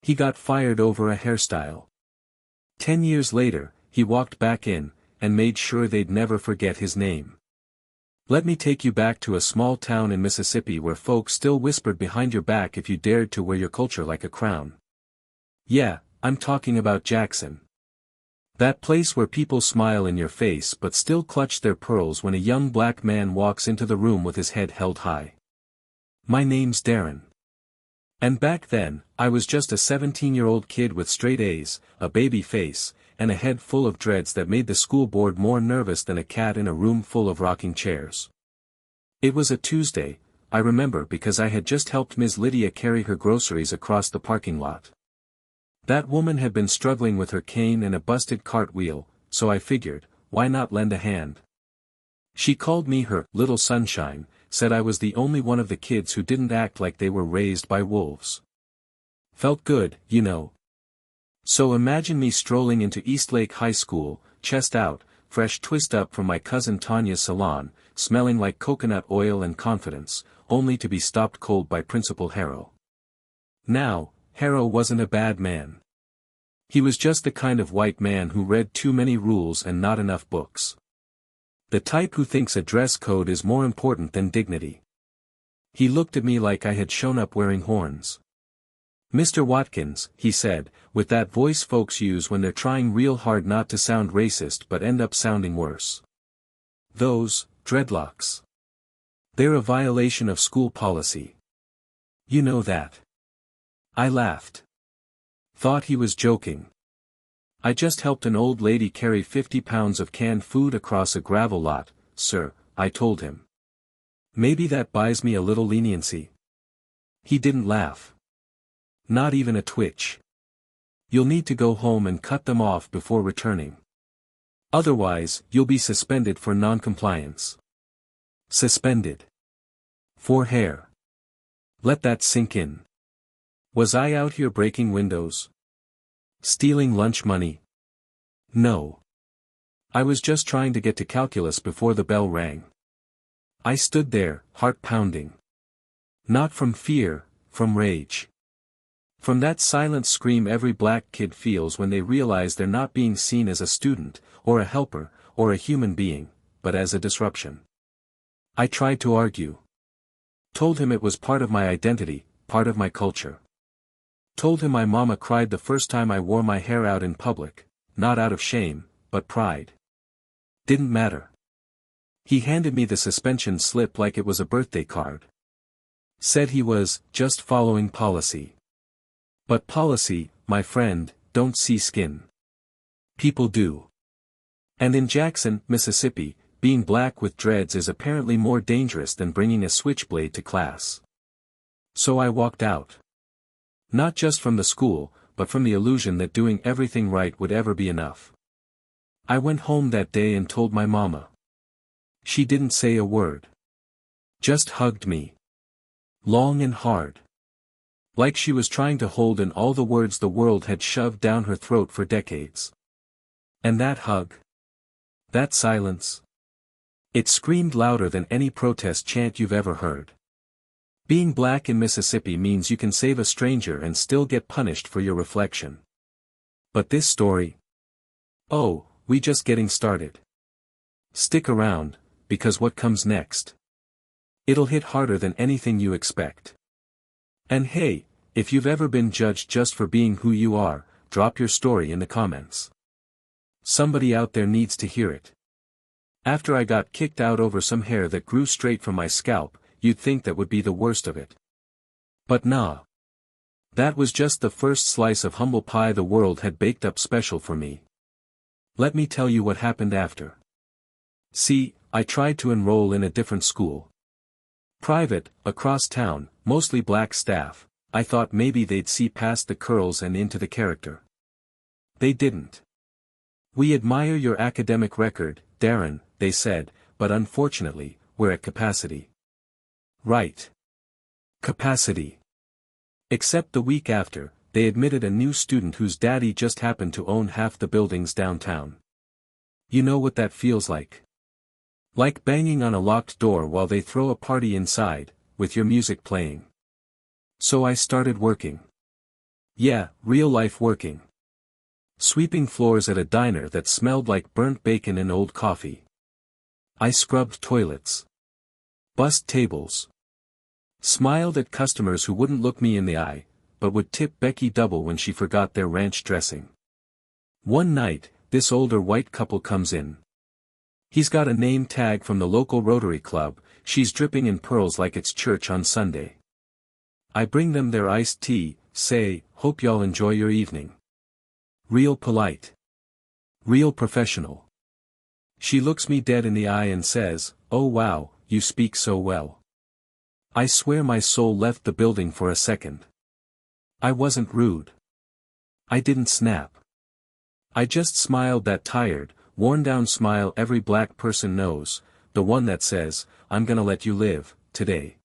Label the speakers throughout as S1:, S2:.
S1: He got fired over a hairstyle. 10 years later, he walked back in, and made sure they'd never forget his name. Let me take you back to a small town in Mississippi where folks still whispered behind your back if you dared to wear your culture like a crown. Yeah, I'm talking about Jackson. That place where people smile in your face but still clutch their pearls when a young black man walks into the room with his head held high. My name's Darren. And back then, I was just a 17-year-old kid with straight A's, a baby face, and a head full of dreads that made the school board more nervous than a cat in a room full of rocking chairs. It was a Tuesday, I remember, because I had just helped Ms. Lydia carry her groceries across the parking lot. That woman had been struggling with her cane and a busted cartwheel, so I figured, why not lend a hand? She called me her little sunshine, said I was the only one of the kids who didn't act like they were raised by wolves. Felt good, you know. So imagine me strolling into Eastlake High School, chest out, fresh twist up from my cousin Tanya's salon, smelling like coconut oil and confidence, only to be stopped cold by Principal Harrow. Now, Harrow wasn't a bad man. He was just the kind of white man who read too many rules and not enough books. The type who thinks a dress code is more important than dignity. He looked at me like I had shown up wearing horns. "Mr. Watkins," he said, with that voice folks use when they're trying real hard not to sound racist but end up sounding worse. "Those dreadlocks. They're a violation of school policy. You know that." I laughed. Thought he was joking. "I just helped an old lady carry 50 pounds of canned food across a gravel lot, sir," I told him. "Maybe that buys me a little leniency." He didn't laugh. Not even a twitch. "You'll need to go home and cut them off before returning. Otherwise, you'll be suspended for noncompliance." Suspended. For hair. Let that sink in. Was I out here breaking windows? Stealing lunch money? No. I was just trying to get to calculus before the bell rang. I stood there, heart pounding. Not from fear, from rage. From that silent scream every black kid feels when they realize they're not being seen as a student, or a helper, or a human being, but as a disruption. I tried to argue. Told him it was part of my identity, part of my culture. Told him my mama cried the first time I wore my hair out in public, not out of shame, but pride. Didn't matter. He handed me the suspension slip like it was a birthday card. Said he was just following policy. But policy, my friend, don't see skin. People do. And in Jackson, Mississippi, being black with dreads is apparently more dangerous than bringing a switchblade to class. So I walked out. Not just from the school, but from the illusion that doing everything right would ever be enough. I went home that day and told my mama. She didn't say a word. Just hugged me. Long and hard. Like she was trying to hold in all the words the world had shoved down her throat for decades. And that hug. That silence. It screamed louder than any protest chant you've ever heard. Being black in Mississippi means you can save a stranger and still get punished for your reflection. But this story? Oh, we just getting started. Stick around, because what comes next? It'll hit harder than anything you expect. And hey, if you've ever been judged just for being who you are, drop your story in the comments. Somebody out there needs to hear it. After I got kicked out over some hair that grew straight from my scalp, you'd think that would be the worst of it. But nah. That was just the first slice of humble pie the world had baked up special for me. Let me tell you what happened after. See, I tried to enroll in a different school. Private, across town, mostly black staff. I thought maybe they'd see past the curls and into the character. They didn't. "We admire your academic record, Darren," they said, "but unfortunately, we're at capacity." Right. Capacity. Except the week after, they admitted a new student whose daddy just happened to own half the buildings downtown. You know what that feels like? Like banging on a locked door while they throw a party inside, with your music playing. So I started working. Yeah, real life working. Sweeping floors at a diner that smelled like burnt bacon and old coffee. I scrubbed toilets. Bussed tables. Smiled at customers who wouldn't look me in the eye, but would tip Becky double when she forgot their ranch dressing. One night, this older white couple comes in. He's got a name tag from the local Rotary Club, she's dripping in pearls like it's church on Sunday. I bring them their iced tea, say, hope y'all enjoy your evening. Real polite. Real professional. She looks me dead in the eye and says, oh wow, you speak so well. I swear my soul left the building for a second. I wasn't rude. I didn't snap. I just smiled that tired, worn-down smile every black person knows, the one that says, I'm gonna let you live, today.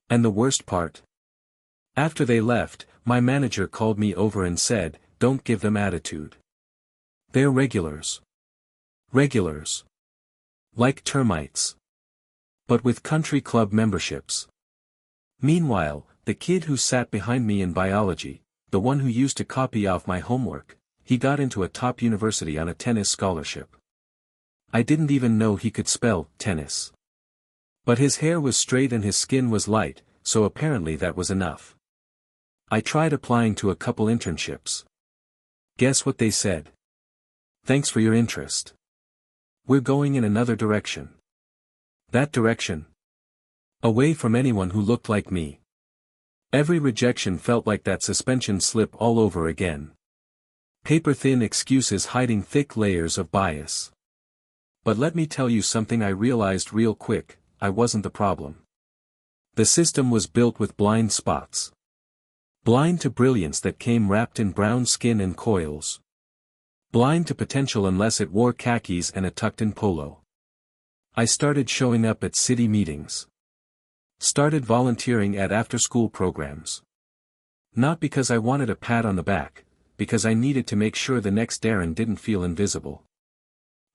S1: And the worst part? After they left, my manager called me over and said, don't give them attitude. They're regulars. Regulars. Like termites. But with country club memberships. Meanwhile, the kid who sat behind me in biology, the one who used to copy off my homework, he got into a top university on a tennis scholarship. I didn't even know he could spell tennis. But his hair was straight and his skin was light, so apparently that was enough. I tried applying to a couple internships. Guess what they said? Thanks for your interest. We're going in another direction. That direction? Away from anyone who looked like me. Every rejection felt like that suspension slip all over again. Paper-thin excuses hiding thick layers of bias. But let me tell you something I realized real quick, I wasn't the problem. The system was built with blind spots. Blind to brilliance that came wrapped in brown skin and coils. Blind to potential unless it wore khakis and a tucked-in polo. I started showing up at city meetings. Started volunteering at after-school programs. Not because I wanted a pat on the back, because I needed to make sure the next Darren didn't feel invisible.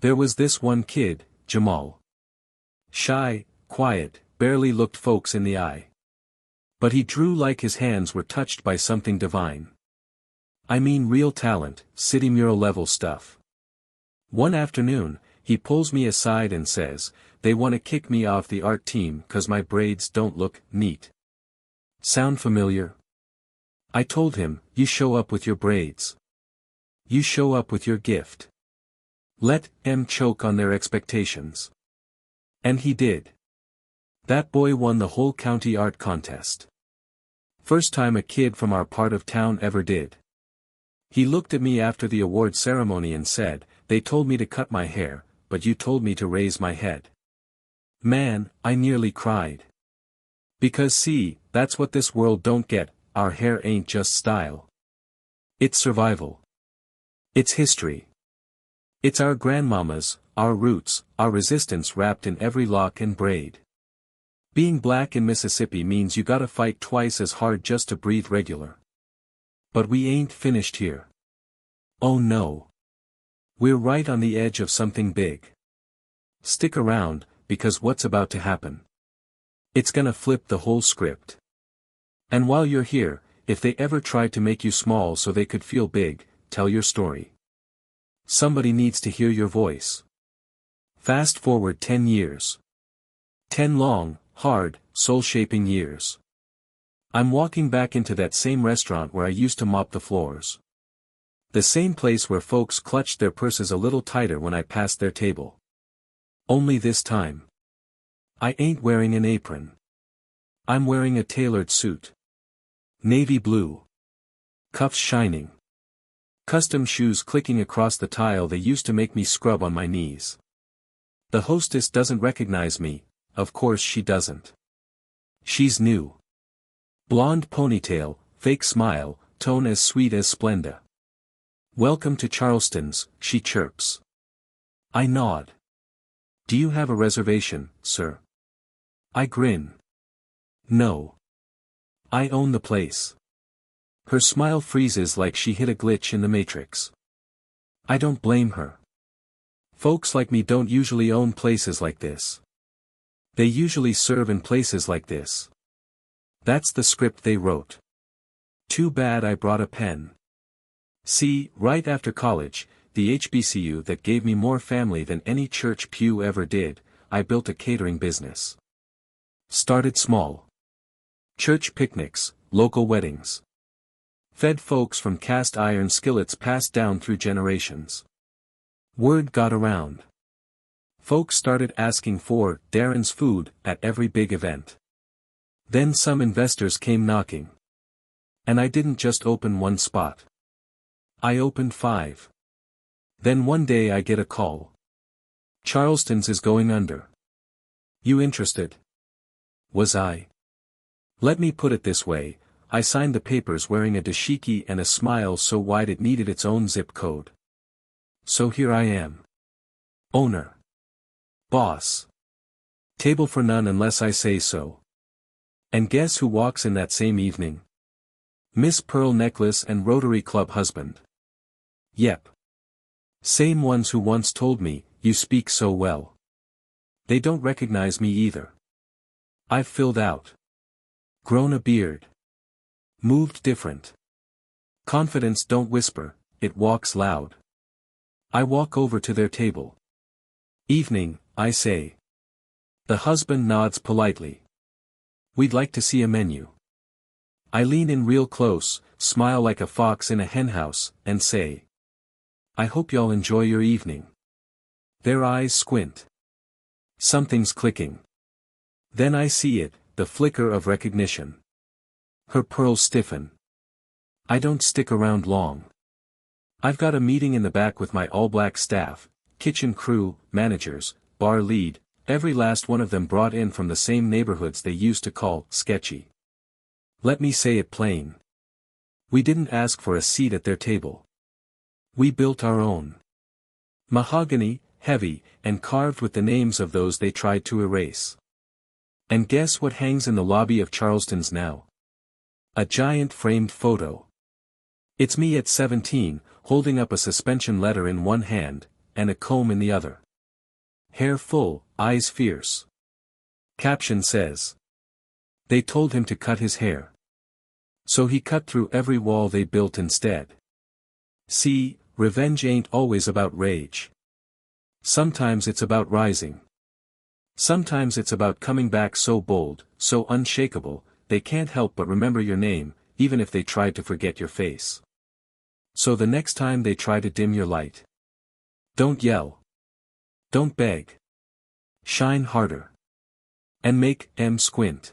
S1: There was this one kid, Jamal. Shy, quiet, barely looked folks in the eye. But he drew like his hands were touched by something divine. I mean real talent, city mural level stuff. One afternoon, he pulls me aside and says, they want to kick me off the art team 'cause my braids don't look neat. Sound familiar? I told him, you show up with your braids. You show up with your gift. Let them choke on their expectations. And he did. That boy won the whole county art contest. First time a kid from our part of town ever did. He looked at me after the award ceremony and said, they told me to cut my hair, but you told me to raise my head. Man, I nearly cried. Because see, that's what this world don't get, our hair ain't just style. It's survival. It's history. It's our grandmamas, our roots, our resistance wrapped in every lock and braid. Being black in Mississippi means you gotta fight twice as hard just to breathe regular. But we ain't finished here. Oh no. We're right on the edge of something big. Stick around, because what's about to happen? It's gonna flip the whole script. And while you're here, if they ever tried to make you small so they could feel big, tell your story. Somebody needs to hear your voice. Fast forward 10 years. 10 long, hard, soul-shaping years. I'm walking back into that same restaurant where I used to mop the floors. The same place where folks clutched their purses a little tighter when I passed their table. Only this time. I ain't wearing an apron. I'm wearing a tailored suit. Navy blue. Cuffs shining. Custom shoes clicking across the tile they used to make me scrub on my knees. The hostess doesn't recognize me, of course she doesn't. She's new. Blonde ponytail, fake smile, tone as sweet as Splenda. Welcome to Charleston's, she chirps. I nod. Do you have a reservation, sir? I grin. No. I own the place. Her smile freezes like she hit a glitch in the Matrix. I don't blame her. Folks like me don't usually own places like this. They usually serve in places like this. That's the script they wrote. Too bad I brought a pen. See, right after college, the HBCU that gave me more family than any church pew ever did, I built a catering business. Started small. Church picnics, local weddings. Fed folks from cast iron skillets passed down through generations. Word got around. Folks started asking for Darren's food at every big event. Then some investors came knocking. And I didn't just open one spot. I opened 5. Then one day I get a call. Charleston's is going under. You interested? Was I? Let me put it this way, I signed the papers wearing a dashiki and a smile so wide it needed its own zip code. So here I am. Owner. Boss. Table for none unless I say so. And guess who walks in that same evening? Miss Pearl Necklace and Rotary Club husband. Yep. Same ones who once told me, you speak so well. They don't recognize me either. I've filled out. Grown a beard. Moved different. Confidence don't whisper, it walks loud. I walk over to their table. Evening, I say. The husband nods politely. We'd like to see a menu. I lean in real close, smile like a fox in a henhouse, and say. I hope y'all enjoy your evening. Their eyes squint. Something's clicking. Then I see it, the flicker of recognition. Her pearls stiffen. I don't stick around long. I've got a meeting in the back with my all-black staff, kitchen crew, managers, bar lead, every last one of them brought in from the same neighborhoods they used to call sketchy. Let me say it plain. We didn't ask for a seat at their table. We built our own. Mahogany, heavy, and carved with the names of those they tried to erase. And guess what hangs in the lobby of Charleston's now? A giant framed photo. It's me at 17, holding up a suspension letter in one hand, and a comb in the other. Hair full, eyes fierce. Caption says. They told him to cut his hair. So he cut through every wall they built instead. See, revenge ain't always about rage. Sometimes it's about rising. Sometimes it's about coming back so bold, so unshakable, they can't help but remember your name, even if they tried to forget your face. So the next time they try to dim your light, don't yell. Don't beg. Shine harder. And make them squint.